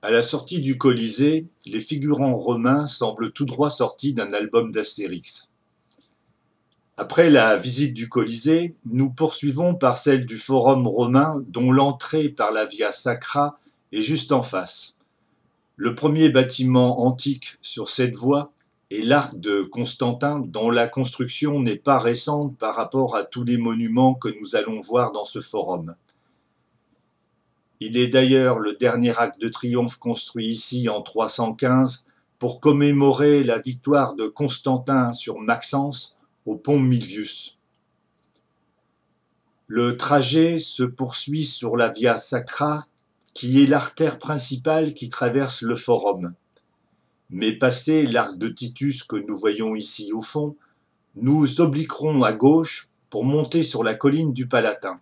À la sortie du Colisée, les figurants romains semblent tout droit sortis d'un album d'Astérix. Après la visite du Colisée, nous poursuivons par celle du Forum romain dont l'entrée par la Via Sacra est juste en face. Le premier bâtiment antique sur cette voie est l'arc de Constantin dont la construction n'est pas récente par rapport à tous les monuments que nous allons voir dans ce forum. Il est d'ailleurs le dernier arc de triomphe construit ici en 315 pour commémorer la victoire de Constantin sur Maxence au pont Milvius. Le trajet se poursuit sur la Via Sacra, qui est l'artère principale qui traverse le forum. Mais passé l'arc de Titus que nous voyons ici au fond, nous obliquerons à gauche pour monter sur la colline du Palatin.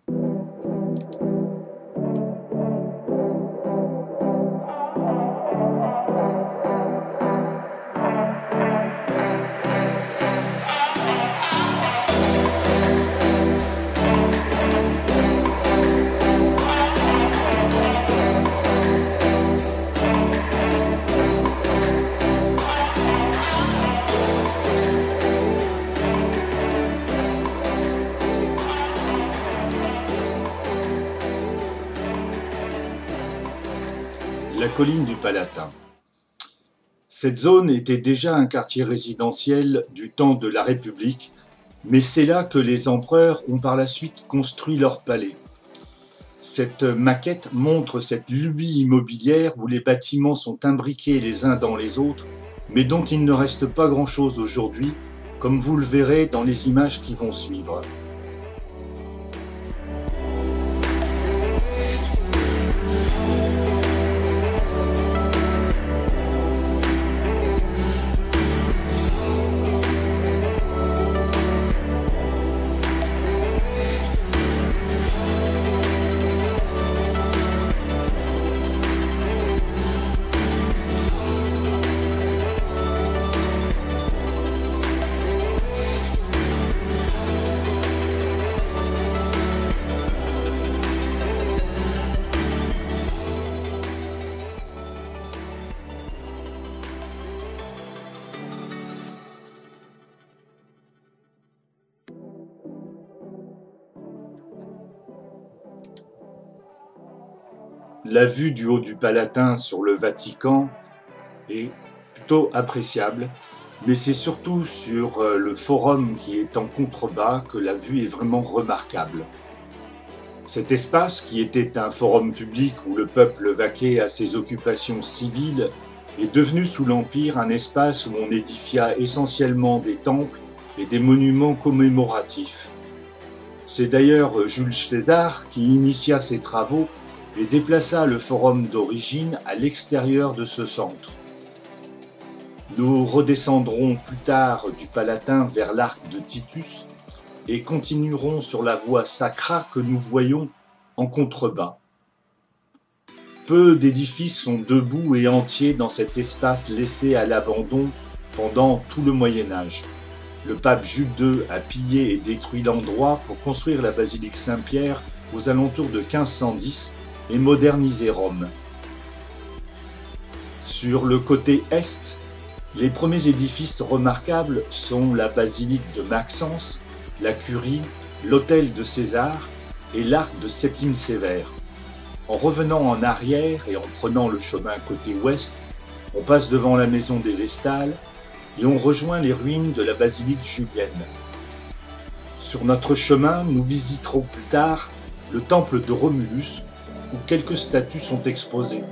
La colline du Palatin. Cette zone était déjà un quartier résidentiel du temps de la République, mais c'est là que les empereurs ont par la suite construit leur palais. Cette maquette montre cette lubie immobilière où les bâtiments sont imbriqués les uns dans les autres, mais dont il ne reste pas grand-chose aujourd'hui, comme vous le verrez dans les images qui vont suivre. La vue du haut du Palatin sur le Vatican est plutôt appréciable, mais c'est surtout sur le forum qui est en contrebas que la vue est vraiment remarquable. Cet espace, qui était un forum public où le peuple vaquait à ses occupations civiles, est devenu sous l'Empire un espace où on édifia essentiellement des temples et des monuments commémoratifs. C'est d'ailleurs Jules César qui initia ces travaux et déplaça le forum d'origine à l'extérieur de ce centre. Nous redescendrons plus tard du Palatin vers l'arc de Titus et continuerons sur la voie Sacra que nous voyons en contrebas. Peu d'édifices sont debout et entiers dans cet espace laissé à l'abandon pendant tout le Moyen-Âge. Le pape Jules II a pillé et détruit l'endroit pour construire la basilique Saint-Pierre aux alentours de 1510 et moderniser Rome. Sur le côté est, les premiers édifices remarquables sont la basilique de Maxence, la curie, l'hôtel de César et l'arc de Septime Sévère. En revenant en arrière et en prenant le chemin côté ouest, on passe devant la maison des Vestales et on rejoint les ruines de la basilique Julienne. Sur notre chemin, nous visiterons plus tard le temple de Romulus, où quelques statues sont exposées.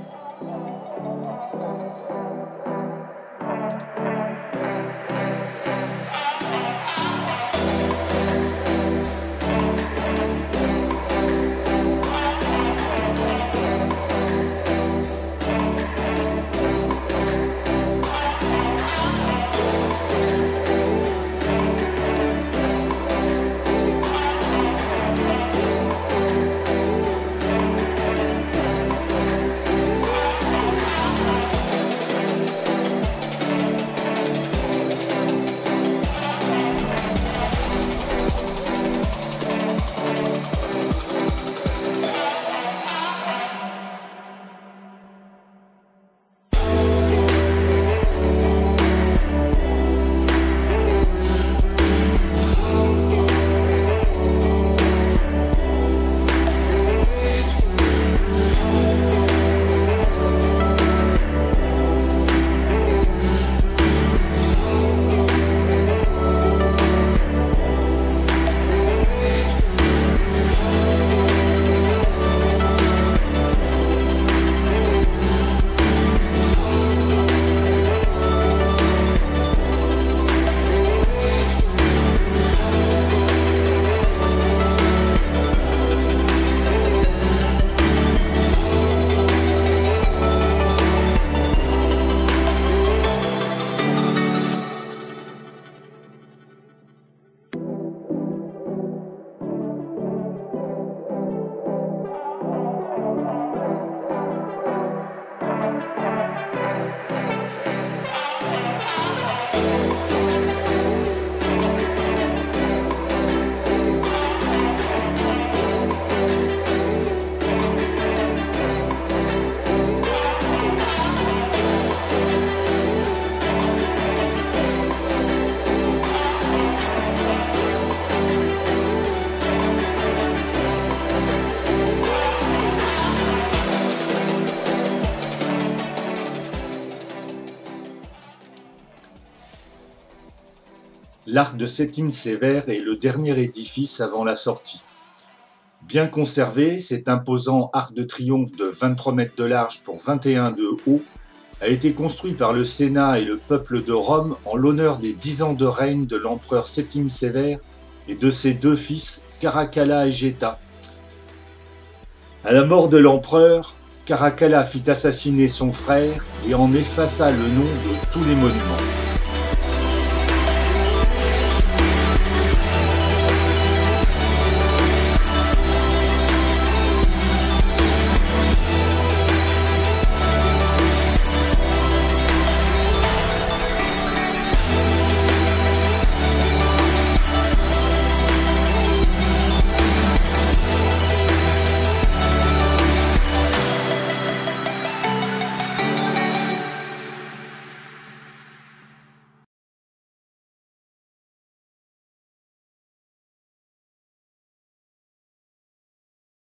L'arc de Septime Sévère est le dernier édifice avant la sortie. Bien conservé, cet imposant arc de triomphe de 23 mètres de large pour 21 de haut a été construit par le Sénat et le peuple de Rome en l'honneur des 10 ans de règne de l'empereur Septime Sévère et de ses deux fils Caracalla et Geta. À la mort de l'empereur, Caracalla fit assassiner son frère et en effaça le nom de tous les monuments.